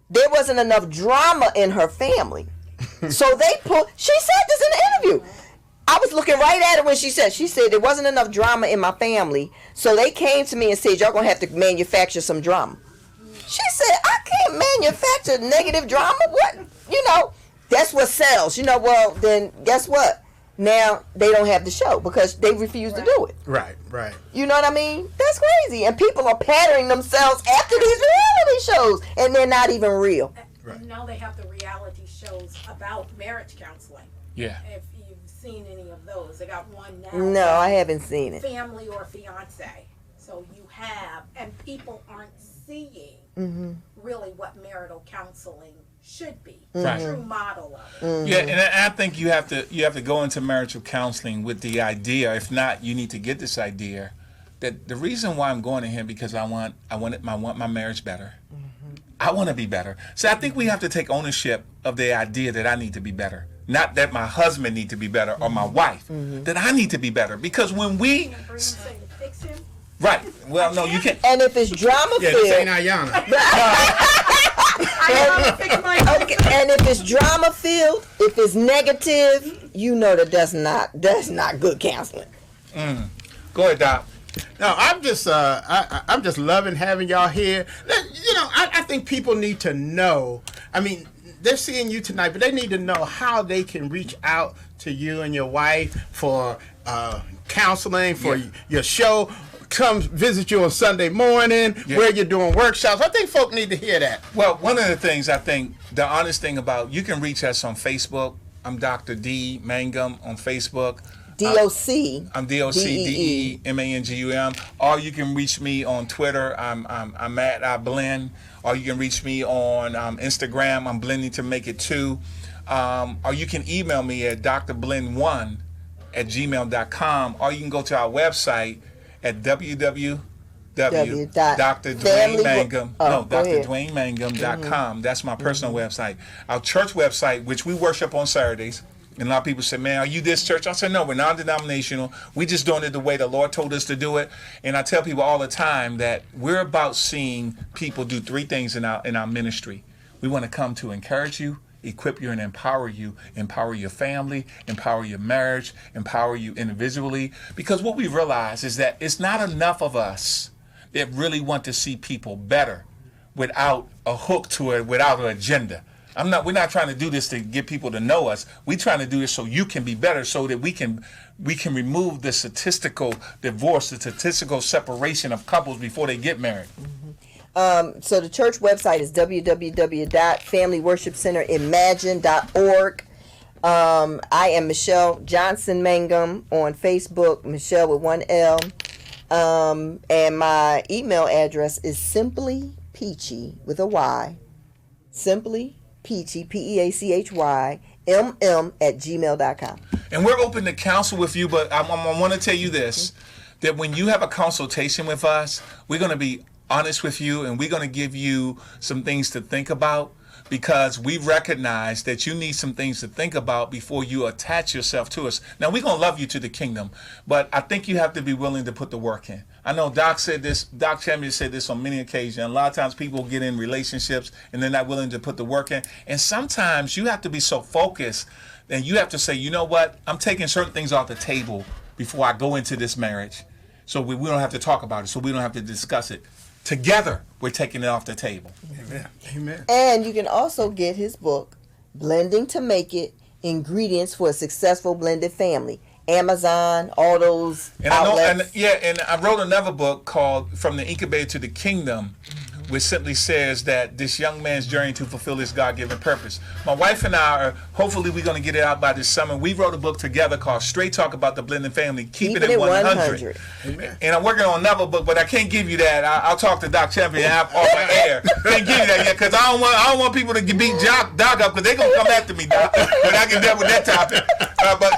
there wasn't enough drama in her family. So she said this in the interview. I was looking right at her when she said there wasn't enough drama in my family. So they came to me and said, y'all going to have to manufacture some drama. She said, I can't manufacture negative drama. What? That's what sells. Well, then guess what? Now they don't have the show because they refuse to do it. Right. You know what I mean? That's crazy. And people are patterning themselves after these reality shows, and they're not even real. Right. Now they have the reality shows about marriage counseling. Yeah. If you've seen any of those. They got one now. No, I haven't seen it. Family or fiance. So you have, and people aren't seeing really what marital counseling should be. Right. The true model of it. Yeah, and I think you have to go into marital counseling with the idea. If not, you need to get this idea that the reason why I'm going to him because I want my marriage better. I want to be better. So I think we have to take ownership of the idea that I need to be better. Not that my husband need to be better or my wife. That I need to be better. Because when we Fix him. right, well, no, you can't. And if it's drama Yeah, filled, this ain't Ayana. okay, and if it's drama filled, if it's negative, that's not good counseling. Go ahead, Doc. No, I'm just loving having y'all here. I think people need to know. I mean, they're seeing you tonight, but they need to know how they can reach out to you and your wife for counseling, for your show. Come visit you on Sunday morning where you're doing workshops. I think folk need to hear that. Well, one of the things I think, the honest thing about, you can reach us on Facebook. I'm Dr. D. Mangum on Facebook. DOC. I'm DOCDEMANGUM. Or you can reach me on Twitter. I'm at I Blend. Or you can reach me on Instagram. I'm blending to make it 2. Or you can email me at drblend1@gmail.com. Or you can go to our website at www.DrDwayneMangum.com. That's my personal website. Our church website, which we worship on Saturdays. And a lot of people say, man, are you this church? I said, no, we're non-denominational. We just doing it the way the Lord told us to do it. And I tell people all the time that we're about seeing people do 3 things in our ministry. We want to come to encourage you, equip you, and empower you. Empower your family, empower your marriage, empower you individually. Because what we realize is that it's not enough of us that really want to see people better without a hook to it, without an agenda. We're not trying to do this to get people to know us. We're trying to do this so you can be better, so that we can remove the statistical divorce, the statistical separation of couples before they get married. So the church website is www.familyworshipcenterimagine.org. I am Michelle Johnson Mangum on Facebook, Michelle with 1 L. And my email address is simply peachy with a Y. Simply Peachy, PEACHY, MM@gmail.com. And we're open to counsel with you, but I want to tell you this, that when you have a consultation with us, we're going to be honest with you, and we're going to give you some things to think about, because we recognize that you need some things to think about before you attach yourself to us. Now, we're going to love you to the kingdom, but I think you have to be willing to put the work in. I know Doc Champion said this on many occasions. A lot of times people get in relationships and they're not willing to put the work in. And sometimes you have to be so focused then you have to say, you know what? I'm taking certain things off the table before I go into this marriage. So we don't have to talk about it. So we don't have to discuss it. Together, we're taking it off the table. Amen. Amen. And you can also get his book, Blending to Make It, Ingredients for a Successful Blended Family. Amazon, all those outlets. And I wrote another book called From the Incubator to the Kingdom, which simply says that this young man's journey to fulfill his God-given purpose. My wife and I are, hopefully we're going to get it out by this summer. We wrote a book together called Straight Talk About the Blended Family, Keep It at 100. Amen. And I'm working on another book, but I can't give you that. I'll talk to Doc Champion off my air. Can't give you that yet, because I don't want people to beat Doc up, because they're going to come after me, Doc, when I get done with that topic.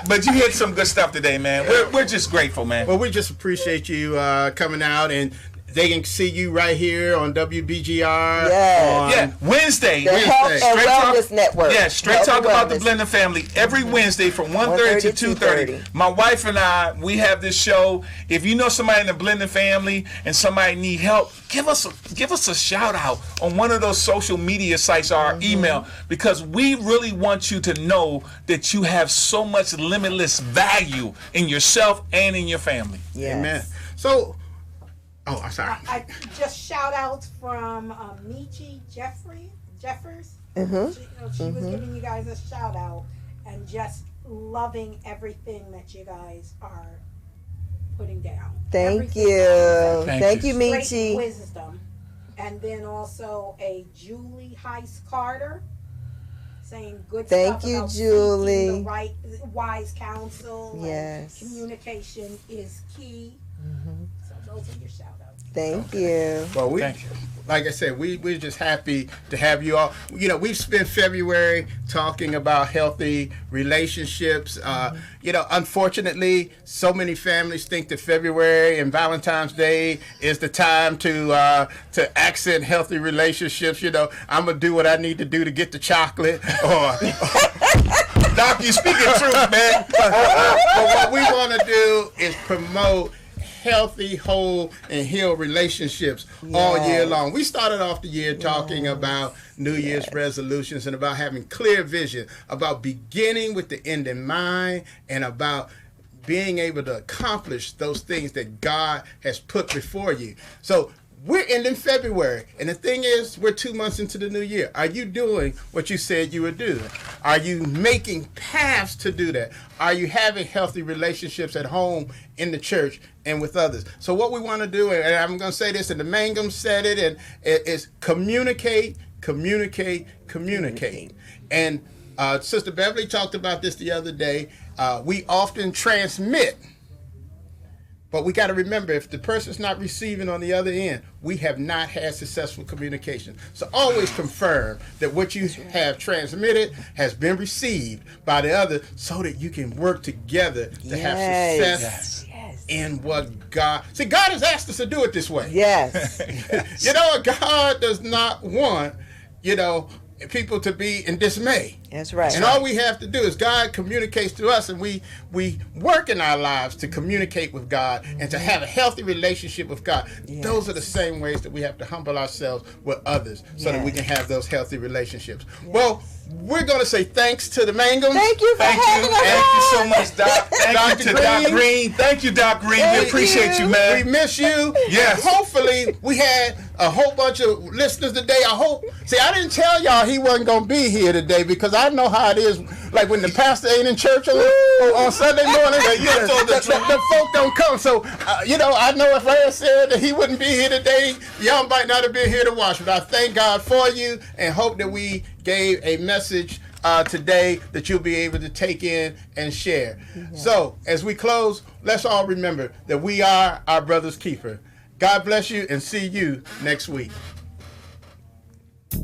But you hit some good stuff today, man. We're just grateful, man. Well, we just appreciate you coming out, and they can see you right here on WBGR. Yeah. Wednesday. The Health and Straight Wellness Talk, Network. Yeah, Straight Health Talk and About the Wellness. Blended Family every Wednesday from 1:30 to 2:30. My wife and I, we have this show. If you know somebody in the Blended Family and somebody need help, give us a shout out on one of those social media sites or our email, because we really want you to know that you have so much limitless value in yourself and in your family. Yes. Amen. So, I'm sorry. I just shout outs from Michi Jeffers. She was giving you guys a shout out and just loving everything that you guys are putting down. Thank Everything you. Thank you. Thank you, Great Michi. wisdom. And then also a Julie Heiss Carter saying good Thank stuff you, about Julie. seeking the right wise counsel. Yes. And communication is key. So those are your shout outs. Thank you. Well, Thank you. like I said, we're just happy to have you all. You know, we've spent February talking about healthy relationships. Unfortunately, so many families think that February and Valentine's Day is the time to accent healthy relationships. You know, I'm gonna do what I need to do to get the chocolate. Or Doc, you speaking truth, man. but what we want to do is promote healthy, whole, and healed relationships all year long. We started off the year talking about New Year's resolutions and about having clear vision, about beginning with the end in mind, and about being able to accomplish those things that God has put before you. So we're ending February, and the thing is, we're 2 months into the new year. Are you doing what you said you would do? Are you making paths to do that? Are you having healthy relationships at home, in the church, and with others? So what we want to do, and I'm going to say this, and the Mangum said it, and is communicate. And Sister Beverly talked about this the other day. We often transmit, but we got to remember, if the person's not receiving on the other end, we have not had successful communication. So always confirm that what you have transmitted has been received by the other, so that you can work together to have success in what God... See, God has asked us to do it this way. Yes. You know what? God does not want, people to be in dismay. That's right. And all we have to do is God communicates to us, and we work in our lives to communicate with God and to have a healthy relationship with God. Yes. Those are the same ways that we have to humble ourselves with others so that we can have those healthy relationships. Yes. Well, we're going to say thanks to the Mangums. Thank you for having us. Thank you so much, Doc. Thank you to Doc Green. Thank you, Doc Green. We appreciate you, man. We miss you. Yes. And hopefully, we had a whole bunch of listeners today. I didn't tell y'all he wasn't going to be here today, because I know how it is. Like when the pastor ain't in church on Sunday morning, the folk don't come. So, I know if I said that he wouldn't be here today, y'all might not have been here to watch. But I thank God for you and hope that we gave a message today that you'll be able to take in and share. So, as we close, let's all remember that we are our brother's keeper. God bless you, and see you next week.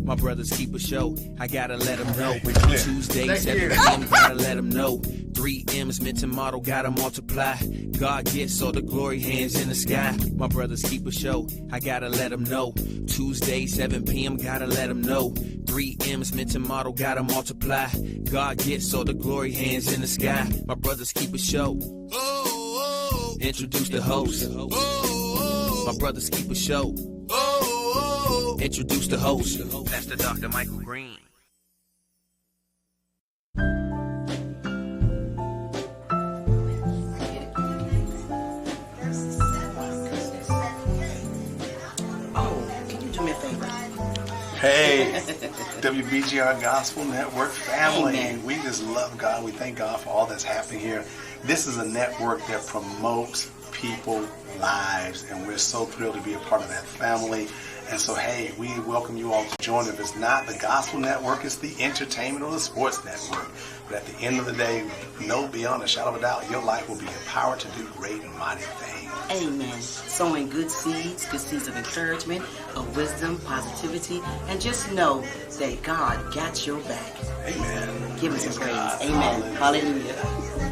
My brothers keep a show, I gotta let them know. clear. Tuesday, Thank 7 you. p.m., gotta let them know. 3 M's, mint and model, gotta multiply. God gets all the glory, hands in the sky. My brothers keep a show, I gotta let them know. Tuesday, 7 p.m., gotta let them know. 3 M's, mint and model, gotta multiply. God gets all the glory, hands in the sky. My brothers keep a show. Introduce the host. My brothers keep a show. Introduce the host. That's the Dr. Michael Green. Hey, WBGR Gospel Network family. Amen. We just love God. We thank God for all that's happening here. This is a network that promotes people's lives, and we're so thrilled to be a part of that family. And so, hey, we welcome you all to join. If it's not the Gospel Network, it's the Entertainment or the Sports Network. But at the end of the day, know beyond a shadow of a doubt, your life will be empowered to do great and mighty things. Amen. Sowing good seeds of encouragement, of wisdom, positivity, and just know that God got your back. Amen. Give us some praise. God. Amen. Hallelujah.